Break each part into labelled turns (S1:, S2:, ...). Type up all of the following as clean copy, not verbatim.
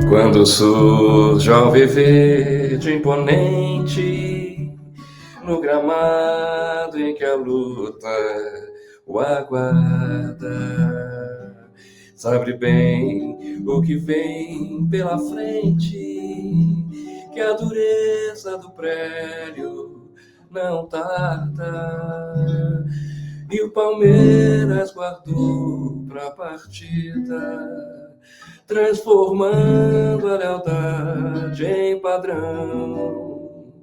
S1: Quando surge ao viver de imponente, no gramado em que a luta o aguarda, sabe bem o que vem pela frente, que a dureza do prédio não tarda. E o Palmeiras guardou pra partida, transformando a lealdade em padrão.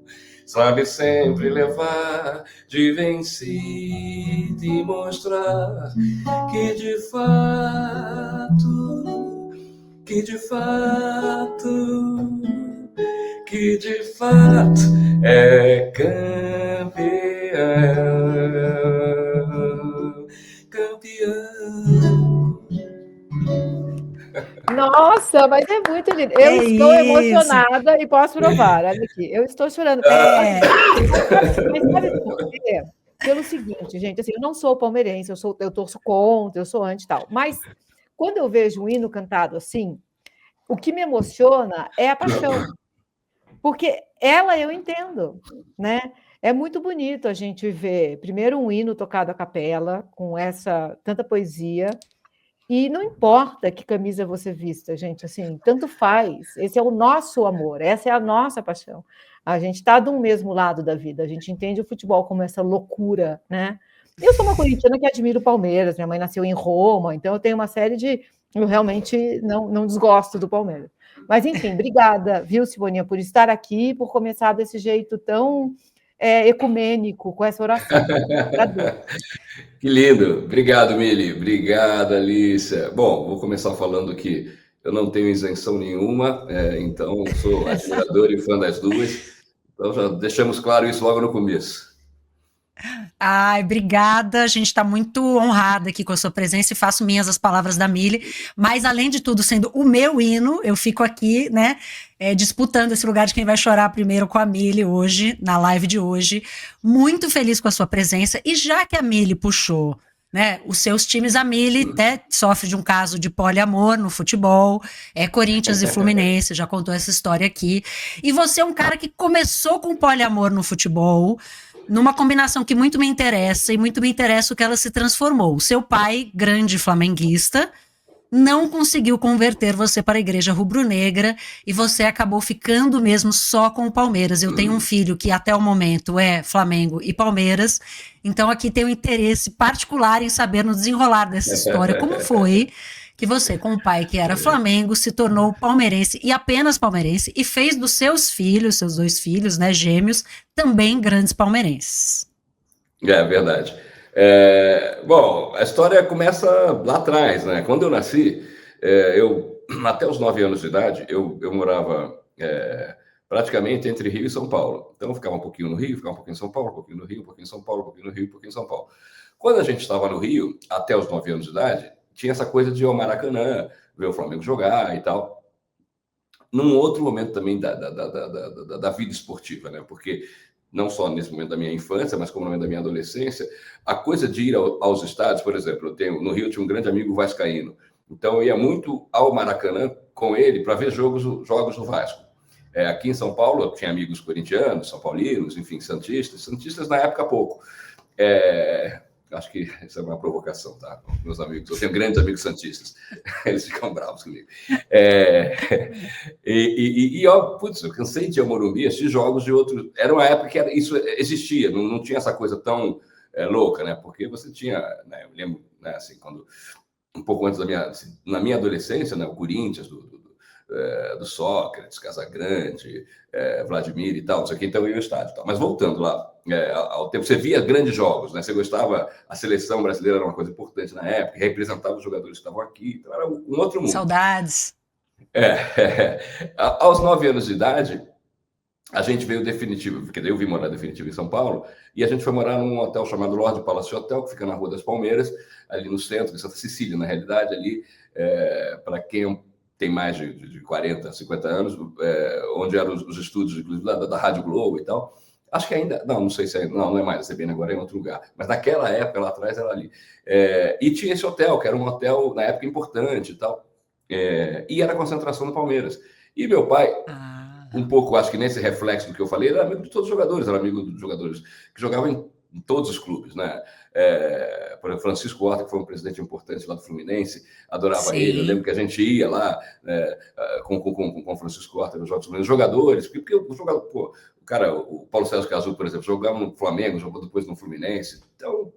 S1: Sabe sempre levar de vencido e mostrar que de fato, que de fato, que de fato é campeão. Campeão.
S2: Nossa, mas é muito lindo. Eu estou emocionada e posso provar. Olha aqui, eu estou chorando. Mas sabe por quê? Pelo seguinte, gente, assim, eu não sou palmeirense, eu torço contra, eu sou anti e tal. Mas quando eu vejo um hino cantado assim, o que me emociona é a paixão. Porque ela eu entendo, né? É muito bonito a gente ver, primeiro, um hino tocado a capela, com essa tanta poesia, e não importa que camisa você vista, gente, assim, tanto faz. Esse é o nosso amor, essa é a nossa paixão. A gente está do mesmo lado da vida, a gente entende o futebol como essa loucura, né? Eu sou uma corintiana que admiro o Palmeiras, minha mãe nasceu em Roma, então eu tenho uma série de. Eu realmente não desgosto do Palmeiras. Mas, enfim, obrigada, viu, Simoninha, por estar aqui, por começar desse jeito tão ecumênico, com essa oração.
S1: Que lindo. Obrigado, Mili. Obrigado, Alícia. Bom, vou começar falando que eu não tenho isenção nenhuma, então sou admirador e fã das duas. Então já deixamos claro isso logo no começo.
S3: Ai, obrigada. A gente está muito honrada aqui com a sua presença e faço minhas as palavras da Mili. Mas, além de tudo, sendo o meu hino, eu fico aqui, né, disputando esse lugar de quem vai chorar primeiro com a Mili hoje, na live de hoje. Muito feliz com a sua presença. E já que a Mili puxou, né, os seus times, a Mili até sofre de um caso de poliamor no futebol, Corinthians e Fluminense, já contou essa história aqui. E você é um cara que começou com poliamor no futebol, numa combinação que muito me interessa, e muito me interessa o que ela se transformou. O seu pai, grande flamenguista, não conseguiu converter você para a igreja rubro-negra e você acabou ficando mesmo só com o Palmeiras. Eu tenho um filho que até o momento é Flamengo e Palmeiras, então aqui tenho um interesse particular em saber no desenrolar dessa história como foi que você, com o pai que era Flamengo, se tornou palmeirense e apenas palmeirense e fez dos seus filhos, seus dois filhos, né, gêmeos, também grandes palmeirenses.
S1: É verdade. Bom, a história começa lá atrás, né? Quando eu nasci, até os 9 anos de idade, eu morava praticamente entre Rio e São Paulo. Então eu ficava um pouquinho no Rio, ficava um pouquinho em São Paulo, um pouquinho no Rio, um pouquinho em São Paulo, um pouquinho no Rio, um pouquinho em São Paulo. Quando a gente estava no Rio, até os 9 anos de idade, tinha essa coisa de ir ao Maracanã, ver o Flamengo jogar e tal. Num outro momento também da vida esportiva, né? Porque não só nesse momento da minha infância, mas como no momento da minha adolescência, a coisa de ir aos estádios, por exemplo, no Rio tinha um grande amigo vascaíno, então eu ia muito ao Maracanã com ele para ver jogos do Vasco. Aqui em São Paulo eu tinha amigos corintianos, são paulinos, enfim, santistas na época pouco. Acho que isso é uma provocação, tá? Meus amigos, eu tenho grandes amigos santistas, eles ficam bravos comigo. Eu cansei de ir ao Morumbi, assistir jogos de outros. Era uma época que isso existia, não tinha essa coisa tão louca, né? Porque você tinha, né, eu lembro, né, assim, quando um pouco antes na minha adolescência, né, o Corinthians do Sócrates, Casagrande, Vladimir e tal, não sei o que, então eu ia ao estádio. Tal. Mas voltando lá ao tempo, você via grandes jogos, né? Você gostava, a seleção brasileira era uma coisa importante na época, representava os jogadores que estavam aqui, então era um outro mundo.
S3: Saudades.
S1: Aos 9 anos de idade, a gente veio definitivo, porque daí eu vim morar definitivo em São Paulo, e a gente foi morar num hotel chamado Lorde Palace Hotel, que fica na Rua das Palmeiras, ali no centro de Santa Cecília, na realidade, ali, para quem tem mais de 40, 50 anos, onde eram os estúdios, inclusive, da Rádio Globo e tal. Acho que ainda... Não sei se não é mais a CBN, agora é em outro lugar. Mas naquela época, lá atrás, era ali. E tinha esse hotel, que era um hotel, na época, importante e tal. e era a concentração do Palmeiras. E meu pai, um pouco, acho que nesse reflexo do que eu falei, era amigo de todos os jogadores, era amigo dos jogadores que jogavam em todos os clubes, né? Por exemplo, Francisco Horta, que foi um presidente importante lá do Fluminense, adorava ele. Eu lembro que a gente ia lá com o Francisco Horta nos Jogos Fluminenses, jogadores, porque o jogador, pô, o Paulo César Cazu, por exemplo, jogava no Flamengo, jogou depois no Fluminense, então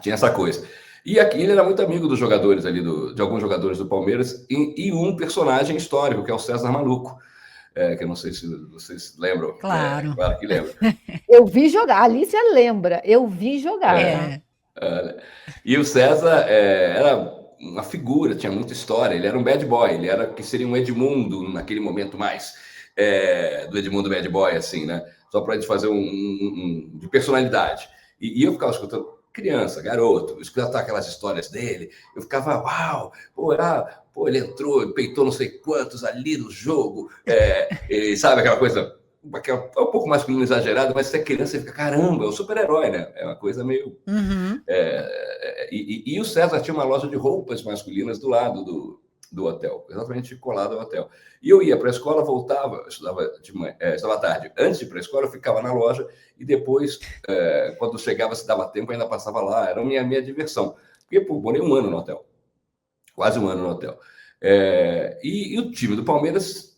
S1: tinha essa coisa. E aqui ele era muito amigo dos jogadores ali, de alguns jogadores do Palmeiras, e um personagem histórico, que é o César Maluco, que eu não sei se vocês lembram.
S3: Claro.
S1: Claro que lembram.
S2: Eu vi jogar, a Alicia lembra, eu vi jogar.
S1: E o César era uma figura, tinha muita história, ele era um bad boy, ele era que seria um Edmundo naquele momento mais do Edmundo bad boy, assim, né? Só para a gente fazer de personalidade. E eu ficava escutando, criança, garoto, escutando aquelas histórias dele, eu ficava, uau, ele entrou, peitou não sei quantos ali no jogo, sabe aquela coisa, é um pouco masculino exagerado, mas se é criança, você fica, caramba, é um super-herói, né? É uma coisa meio... E o César tinha uma loja de roupas masculinas do lado do hotel, exatamente colado ao hotel. E eu ia para a escola, voltava, estudava à tarde. Antes de ir para a escola, eu ficava na loja e depois, quando chegava, se dava tempo, ainda passava lá. Era a minha diversão. Porque, morei um ano no hotel. Quase um ano no hotel. E o time do Palmeiras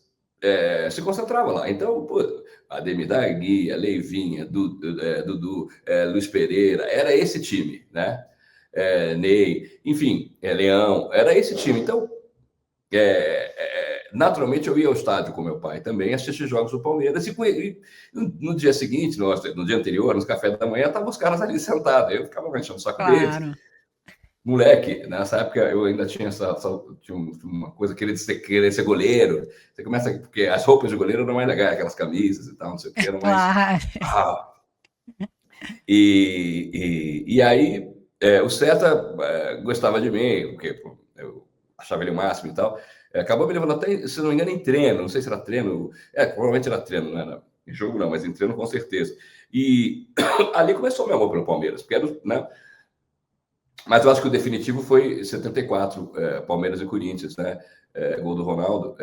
S1: se concentrava lá. Então, Ademir da Guia, Leivinha, Dudu, Luiz Pereira, era esse time, né? Ney, enfim, Leão, era esse time. Então, naturalmente eu ia ao estádio com meu pai também, assistir jogos do Palmeiras, e no dia seguinte, no dia anterior, nos cafés da manhã, estavam os caras ali sentados, eu ficava enchendo o saco deles. Moleque, nessa época eu ainda tinha tinha uma coisa, querer ser goleiro. Você começa, porque as roupas de goleiro eram mais legais, aquelas camisas e tal, não sei o que, eram mais... E aí o César gostava de mim, porque eu achava ele o máximo e tal. Acabou me levando até, se não me engano, em treino, não sei se era treino, provavelmente era treino, não era em jogo não, mas em treino com certeza. E ali começou meu amor pelo Palmeiras, porque era, né? Mas eu acho que o definitivo foi 74, Palmeiras e Corinthians, né? Gol do Ronaldo,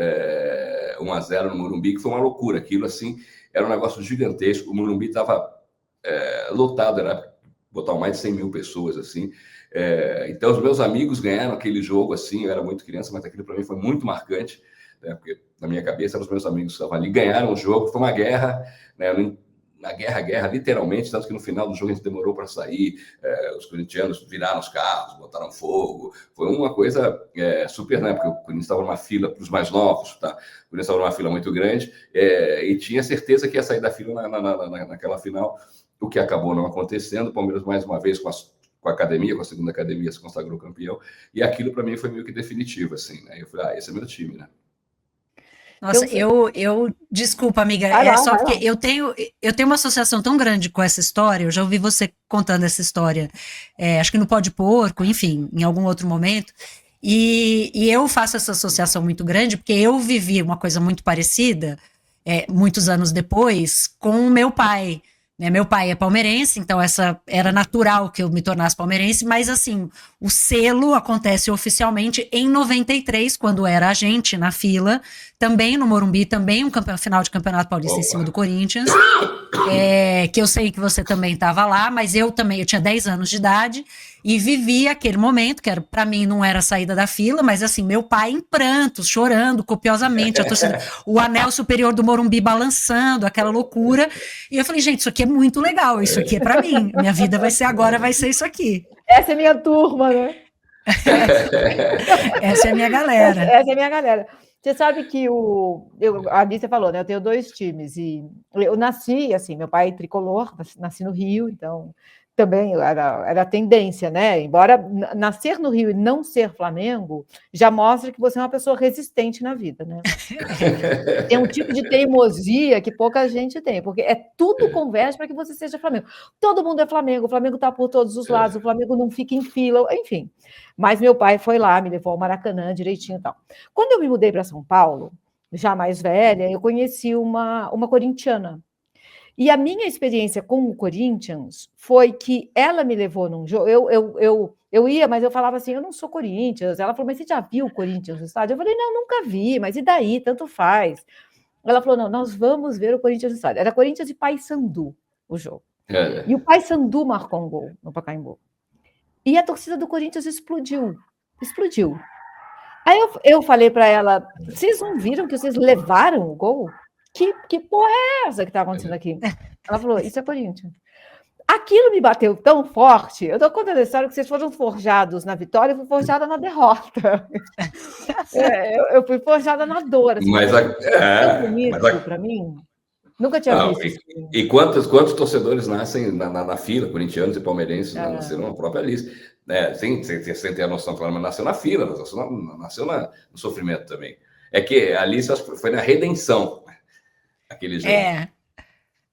S1: 1-0 no Morumbi, que foi uma loucura. Aquilo, assim, era um negócio gigantesco. O Morumbi estava lotado, botavam mais de 100 mil pessoas, assim. Então, os meus amigos ganharam aquele jogo, assim, eu era muito criança, mas aquilo para mim foi muito marcante, né? Porque na minha cabeça, os meus amigos que estavam ali, ganharam o jogo, foi uma guerra, né? Na guerra, literalmente, tanto que no final do jogo a gente demorou para sair, os corintianos viraram os carros, botaram fogo, foi uma coisa super, né? Porque o Corinthians estava numa fila para os mais novos, tá? O Corinthians estava numa fila muito grande, e tinha certeza que ia sair da fila naquela final, o que acabou não acontecendo. O Palmeiras, mais uma vez, com a academia, com a segunda academia, se consagrou campeão, e aquilo para mim foi meio que definitivo, assim, né? Eu falei, esse é meu time, né?
S3: Nossa, eu desculpa, amiga, só porque eu tenho uma associação tão grande com essa história, eu já ouvi você contando essa história, acho que no Pó de Porco, enfim, em algum outro momento, e eu faço essa associação muito grande, porque eu vivi uma coisa muito parecida, muitos anos depois, com o meu pai. Meu pai é palmeirense, então era natural que eu me tornasse palmeirense, mas assim, o selo acontece oficialmente em 93, quando era a gente na fila, também no Morumbi, também final de Campeonato Paulista em cima do Corinthians, que eu sei que você também estava lá, mas eu tinha 10 anos de idade e vivi aquele momento, que para mim não era a saída da fila, mas assim, meu pai em prantos, chorando copiosamente, a torcida, o anel superior do Morumbi balançando, aquela loucura, e eu falei, gente, isso aqui é muito legal, isso aqui é para mim, minha vida vai ser isso aqui.
S2: Essa é minha turma, né?
S3: Essa é a minha galera.
S2: Essa é a minha galera. Você sabe que a Alicia falou, né? Eu tenho 2 times e eu nasci, assim, meu pai é tricolor, nasci no Rio, então também era a tendência, né? Embora nascer no Rio e não ser Flamengo já mostra que você é uma pessoa resistente na vida, né? Tem um tipo de teimosia que pouca gente tem, porque tudo converge para que você seja Flamengo. Todo mundo é Flamengo, o Flamengo está por todos os lados, o Flamengo não fica em fila, enfim. Mas meu pai foi lá, me levou ao Maracanã direitinho e tal. Quando eu me mudei para São Paulo, já mais velha, eu conheci uma corintiana. E a minha experiência com o Corinthians foi que ela me levou num jogo. Eu Eu ia, mas eu falava assim, eu não sou Corinthians. Ela falou, mas você já viu o Corinthians no estádio? Eu falei, não, nunca vi, mas e daí? Tanto faz. Ela falou, não, nós vamos ver o Corinthians no estádio. Era Corinthians e Paysandu o jogo. E o Paysandu marcou um gol no Pacaembu. E a torcida do Corinthians explodiu. Explodiu. Aí eu falei para ela, vocês não viram que vocês levaram o gol? Que porra é essa que está acontecendo aqui? Ela falou, isso é Corinthians. Aquilo me bateu tão forte. Eu estou contando a história que vocês foram forjados na vitória, eu fui forjada na derrota. Eu fui forjada na dor. Assim,
S1: mas
S2: tão bonito para mim. Nunca tinha visto.
S1: E quantos torcedores nascem na fila, corintianos e palmeirenses, nasceram na própria lista. Né? Sem ter a noção, claro, mas nasceu na fila, nasceu no sofrimento também. É que a Alice foi na redenção, aquele jogo.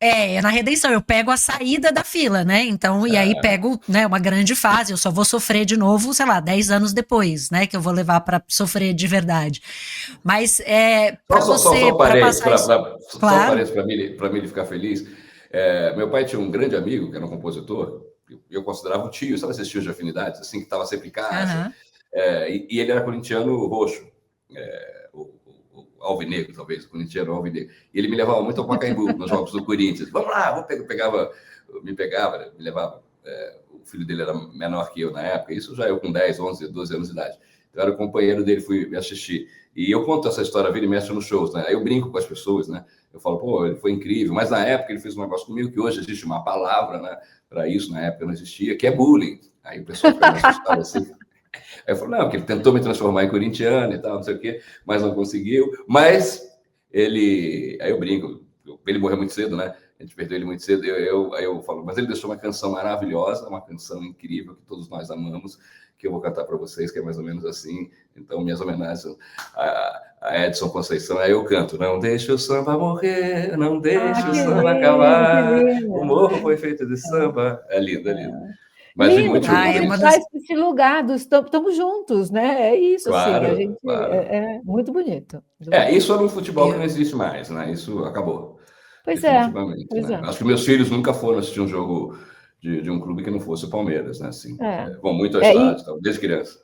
S3: É na redenção, eu pego a saída da fila, né? Então, e aí pego, né, uma grande fase, eu só vou sofrer de novo, sei lá, 10 anos depois, né? Que eu vou levar para sofrer de verdade. Mas para você.
S1: Só um parênteses para mim ficar feliz. Meu pai tinha um grande amigo, que era um compositor, eu considerava um tio, sabe esses tios de afinidades, assim, que estava sempre em casa. E ele era corintiano roxo. Alvinegro, talvez, o corintiano alvinegro. E ele me levava muito ao Pacaembu, nos jogos do Corinthians. Vamos lá, me levava. O filho dele era menor que eu na época, isso já eu com 10, 11, 12 anos de idade. Então, era o companheiro dele, fui me assistir. E eu conto essa história, vira e mexe nos shows, né? Aí eu brinco com as pessoas, né? Eu falo, pô, ele foi incrível. Mas na época ele fez um negócio comigo, que hoje existe uma palavra, né? Para isso, na época não existia, que é bullying. Aí o pessoal fica me assustado assim. Aí eu falo, não, porque ele tentou me transformar em corintiano e tal, não sei o quê, mas não conseguiu. Mas aí eu brinco, ele morreu muito cedo, né? A gente perdeu ele muito cedo. Aí eu falo, mas ele deixou uma canção maravilhosa, uma canção incrível que todos nós amamos, que eu vou cantar para vocês, que é mais ou menos assim. Então, minhas homenagens a Edson Conceição, aí eu canto, não deixe o samba morrer, não deixe o samba acabar, o morro foi feito de samba. É lindo, é lindo. Mas
S2: lindo, muito traz esse lugar dos estamos juntos, né? É isso, claro, assim, a gente é muito bonito.
S1: Isso era um futebol que não existe mais, né? Isso acabou.
S2: Pois
S1: né? Acho que meus filhos nunca foram assistir um jogo de um clube que não fosse o Palmeiras, né? Assim, vão muito ao estádio, desde criança.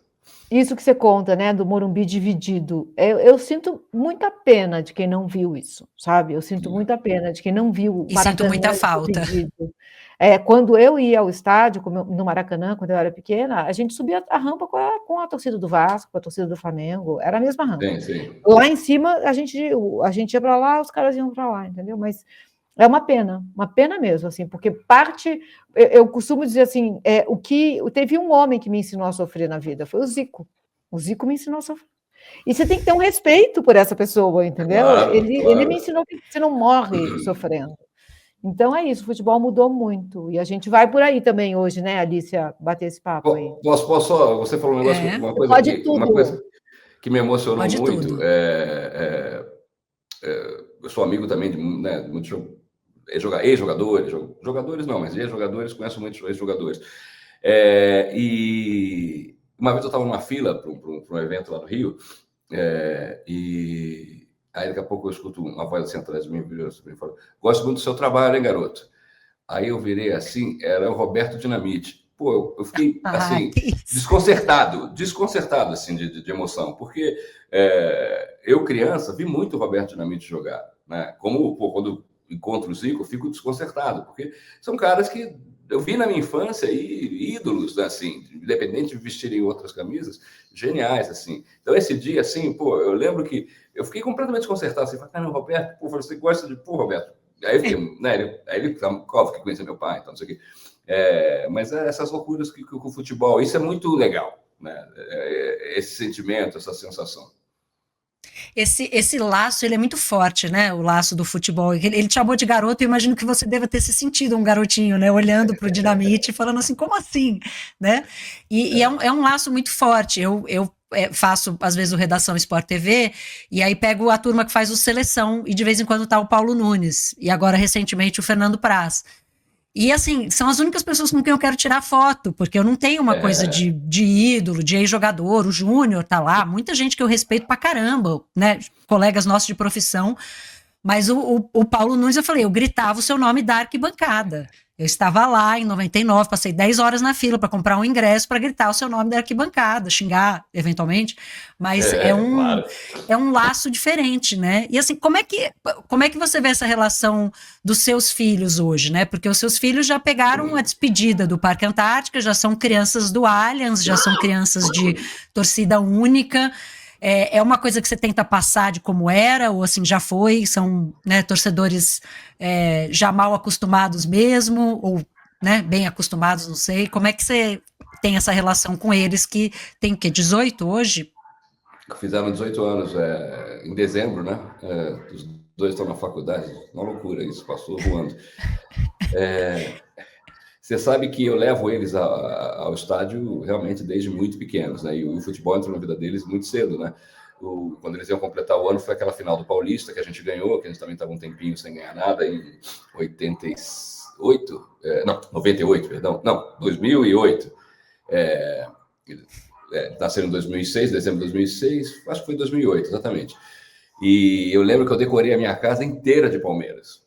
S2: Isso que você conta, né, do Morumbi dividido, eu sinto muita pena de quem não viu isso, sabe? Eu sinto muita pena de quem não viu o
S3: Maracanã. E sinto muita falta.
S2: Quando eu ia ao estádio, no Maracanã, quando eu era pequena, a gente subia a rampa com a torcida do Vasco, com a torcida do Flamengo, era a mesma rampa.
S1: Sim.
S2: Lá em cima, a gente ia para lá, os caras iam para lá, entendeu? Mas é uma pena mesmo, assim, porque eu costumo dizer assim, teve um homem que me ensinou a sofrer na vida, foi o Zico. O Zico me ensinou a sofrer. E você tem que ter um respeito por essa pessoa, entendeu?
S1: Claro,
S2: ele me ensinou que você não morre sofrendo. Então é isso, o futebol mudou muito. E a gente vai por aí também hoje, né, Alicia, bater esse papo aí.
S1: Posso só, você falou um negócio, uma coisa que me emocionou muito. Eu sou amigo também de muitos ex-jogadores, jogadores não, mas ex-jogadores, conheço muitos ex-jogadores. E uma vez eu estava numa fila para um evento lá no Rio, e aí daqui a pouco eu escuto uma voz assim atrás de mim, e fala, gosto muito do seu trabalho, hein, garoto? Aí eu virei assim, era o Roberto Dinamite. Pô, eu fiquei assim, desconcertado assim, de emoção, porque eu, criança, vi muito o Roberto Dinamite jogar, né? Quando encontro o Zico, eu fico desconcertado, porque são caras que eu vi na minha infância e ídolos, né, assim, independente de vestirem outras camisas, geniais, assim. Então, esse dia, assim, pô, eu lembro que eu fiquei completamente desconcertado, assim, falei, Roberto, pô, você gosta de... Pô, Roberto. Aí eu fiquei, né, ele óbvio que conhecia meu pai, então, não sei o quê. Mas essas loucuras que o futebol, isso é muito legal, né? Esse sentimento, essa sensação.
S3: Esse laço, ele é muito forte, né? O laço do futebol. Ele te chamou de garoto, eu imagino que você deva ter se sentido um garotinho, né? Olhando para o Dinamite, falando assim, como assim? Né? E é um laço muito forte. Eu faço, às vezes, o Redação Sport TV, e aí pego a turma que faz o Seleção, e de vez em quando tá o Paulo Nunes, e agora, recentemente, o Fernando Praz. E, assim, são as únicas pessoas com quem eu quero tirar foto, porque eu não tenho uma coisa de ídolo, de ex-jogador, o Júnior tá lá, muita gente que eu respeito pra caramba, né, colegas nossos de profissão, mas o Paulo Nunes, eu falei, eu gritava o seu nome da arquibancada, Eu estava lá em 99, passei 10 horas na fila para comprar um ingresso para gritar o seu nome da arquibancada, xingar eventualmente, mas
S1: Claro.
S3: é um laço diferente, né? E assim, como é que você vê essa relação dos seus filhos hoje, né? Porque os seus filhos já pegaram a despedida do Parque Antártica, já são crianças do Allianz, já são crianças de torcida única. É uma coisa que você tenta passar de como era, ou assim, já foi, são, né, torcedores já mal acostumados mesmo, ou, né, bem acostumados, não sei. Como é que você tem essa relação com eles, que tem o quê, 18 hoje?
S1: Fizeram 18 anos em dezembro, né? Os dois estão na faculdade, uma loucura isso, passou voando. Você sabe que eu levo eles ao estádio realmente desde muito pequenos, né? E o futebol entrou na vida deles muito cedo, né? Quando eles iam completar o ano, foi aquela final do Paulista que a gente ganhou, que a gente também estava um tempinho sem ganhar nada, em 88, não, 98, perdão, não, 2008. Nasceram em 2006, dezembro de 2006, acho que foi 2008, exatamente. E eu lembro que eu decorei a minha casa inteira de Palmeiras.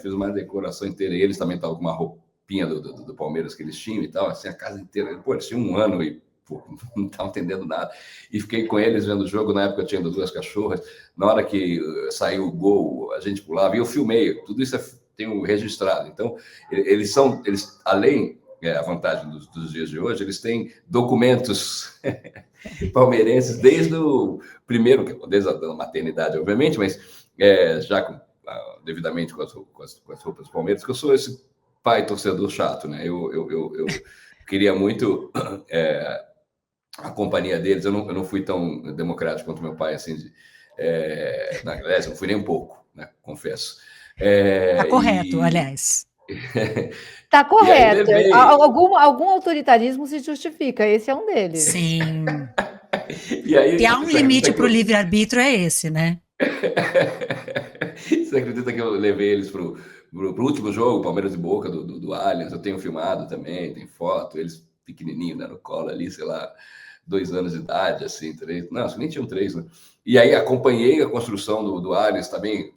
S1: Fiz uma decoração inteira, e eles também estavam com uma roupinha do Palmeiras que eles tinham e tal, assim, a casa inteira. Pô, eles tinham um ano e não estavam entendendo nada. E fiquei com eles vendo o jogo. Na época eu tinha 2 cachorras. Na hora que saiu o gol, a gente pulava e eu filmei. Tudo isso tenho registrado. Então, eles além, a vantagem dos dias de hoje, eles têm documentos palmeirenses desde o primeiro, desde a maternidade, obviamente, mas já devidamente com as roupas do Palmeiras, que eu sou esse pai torcedor chato, né? Eu queria muito a companhia deles. Eu não fui tão democrático quanto meu pai, assim, aliás, não fui nem um pouco, né? Confesso.
S3: Tá correto, aliás.
S2: Tá correto. Algum autoritarismo se justifica, esse é um deles.
S3: Sim.
S1: E aí,
S3: se há um limite para o livre-arbítrio, é esse, né?
S1: Você acredita que eu levei eles pro último jogo, Palmeiras e Boca, do Allianz? Eu tenho filmado também, tem foto, eles pequenininhos, né, no colo ali, sei lá, 2 anos de idade, assim, 3, não, nem tinham 3, né? E aí acompanhei a construção do Allianz também.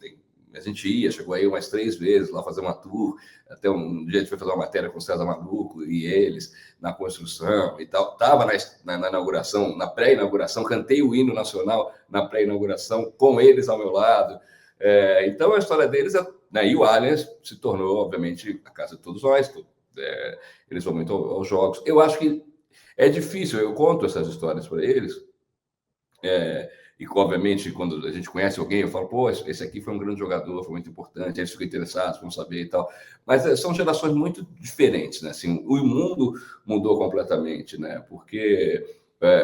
S1: A gente chegou aí umas 3 vezes lá fazer uma tour. Até um dia a gente foi fazer uma matéria com o César Maluco e eles na construção e tal. Estava na inauguração, na pré-inauguração, cantei o hino nacional na pré-inauguração com eles ao meu lado. Então a história deles né, e o Allianz se tornou, obviamente, a casa de todos nós. Eles vão muito aos jogos. Eu acho que é difícil, eu conto essas histórias para eles. E, obviamente, quando a gente conhece alguém, eu falo, pô, esse aqui foi um grande jogador, foi muito importante, eles ficam interessados, vão saber e tal. Mas são gerações muito diferentes, né? Assim, o mundo mudou completamente, né? Porque,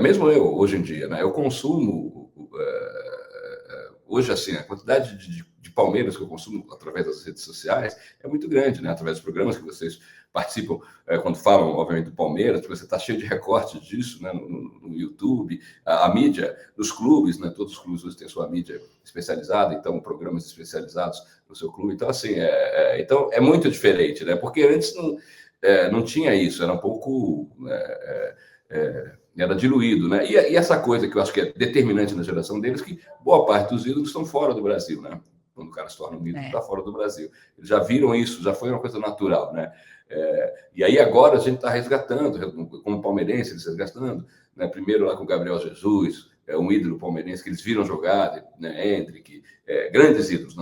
S1: mesmo eu, hoje em dia, né? Eu consumo, hoje, assim, a quantidade de Palmeiras que eu consumo através das redes sociais é muito grande, né? Através dos programas que vocês participam, quando falam, obviamente, do Palmeiras, porque você está cheio de recortes disso, né, no YouTube, a mídia dos clubes, né, todos os clubes hoje têm sua mídia especializada, então programas especializados no seu clube, então assim, então é muito diferente, né, porque antes não tinha isso, era um pouco, era diluído, né, e essa coisa que eu acho que é determinante na geração deles, que boa parte dos ídolos estão fora do Brasil, né, quando o cara se torna um ídolo, está fora do Brasil, eles já viram isso, já foi uma coisa natural, né. E aí agora a gente está resgatando, como palmeirense, eles resgatando, né? Primeiro lá com o Gabriel Jesus, um ídolo palmeirense que eles viram jogar, né? Hendrick, grandes ídolos,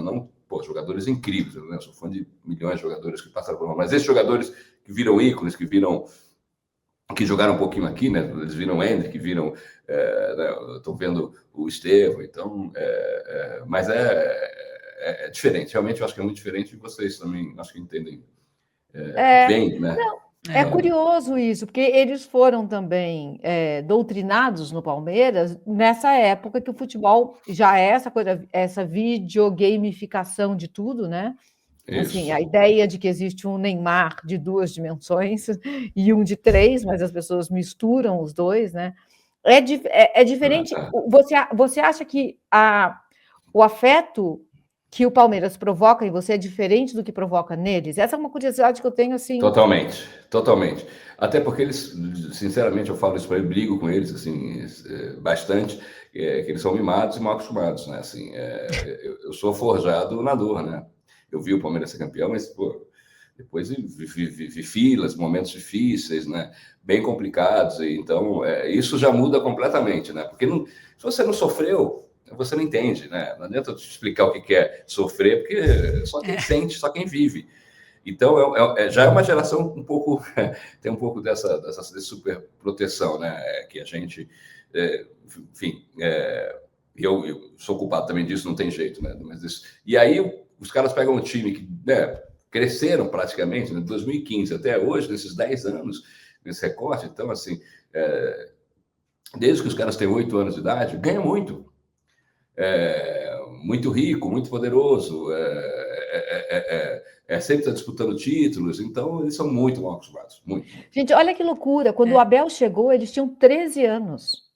S1: jogadores incríveis, né? Eu sou fã de milhões de jogadores que passaram por lá, mas esses jogadores que viram ícones, que jogaram um pouquinho aqui, né? Eles viram Hendrick, viram, estão vendo o Estevão, então, mas é diferente, realmente eu acho que é muito diferente, e vocês também acho que entendem. Bem, né?
S2: É curioso isso, porque eles foram também doutrinados no Palmeiras nessa época que o futebol já é essa coisa, essa videogamificação de tudo, né? Assim, a ideia de que existe um Neymar de 2 dimensões e um de 3, mas as pessoas misturam os dois, né? É diferente. Você acha que o afeto que o Palmeiras provoca em você é diferente do que provoca neles? Essa é uma curiosidade que eu tenho, assim...
S1: Totalmente. Até porque eles, sinceramente, eu falo isso para eles, brigo com eles, assim, bastante, que eles são mimados e mal acostumados, né? Assim, eu sou forjado na dor, né? Eu vi o Palmeiras ser campeão, mas, pô, Depois vi filas, momentos difíceis, né? Bem complicados. Então, isso já muda completamente, né? Porque se você não sofreu, você não entende, né? Não adianta eu te explicar o que é sofrer, porque só quem sente, só quem vive. Então, já é uma geração um pouco... tem um pouco dessa super proteção, né? Que a gente... enfim... eu sou culpado também disso, não tem jeito, né? Mas isso, e aí os caras pegam um time que cresceram praticamente, né? De 2015 até hoje, nesses 10 anos, nesse recorte. Então, assim, desde que os caras têm 8 anos de idade, ganha muito. Muito rico, muito poderoso, sempre está disputando títulos, então eles são muito mal acostumados. Muito.
S2: Gente, olha que loucura, quando o Abel chegou, eles tinham 13 anos.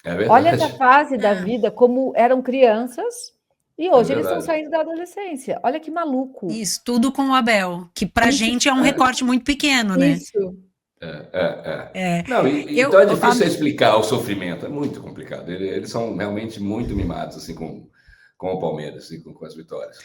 S1: É verdade.
S2: Olha essa fase da vida, como eram crianças, e hoje eles estão saindo da adolescência. Olha que maluco.
S3: Isso, tudo com o Abel, que pra gente é um recorte muito pequeno, né?
S2: Isso.
S1: Não, então é difícil explicar o sofrimento, é muito complicado. Eles são realmente muito mimados assim, com o Palmeiras, assim, com as vitórias.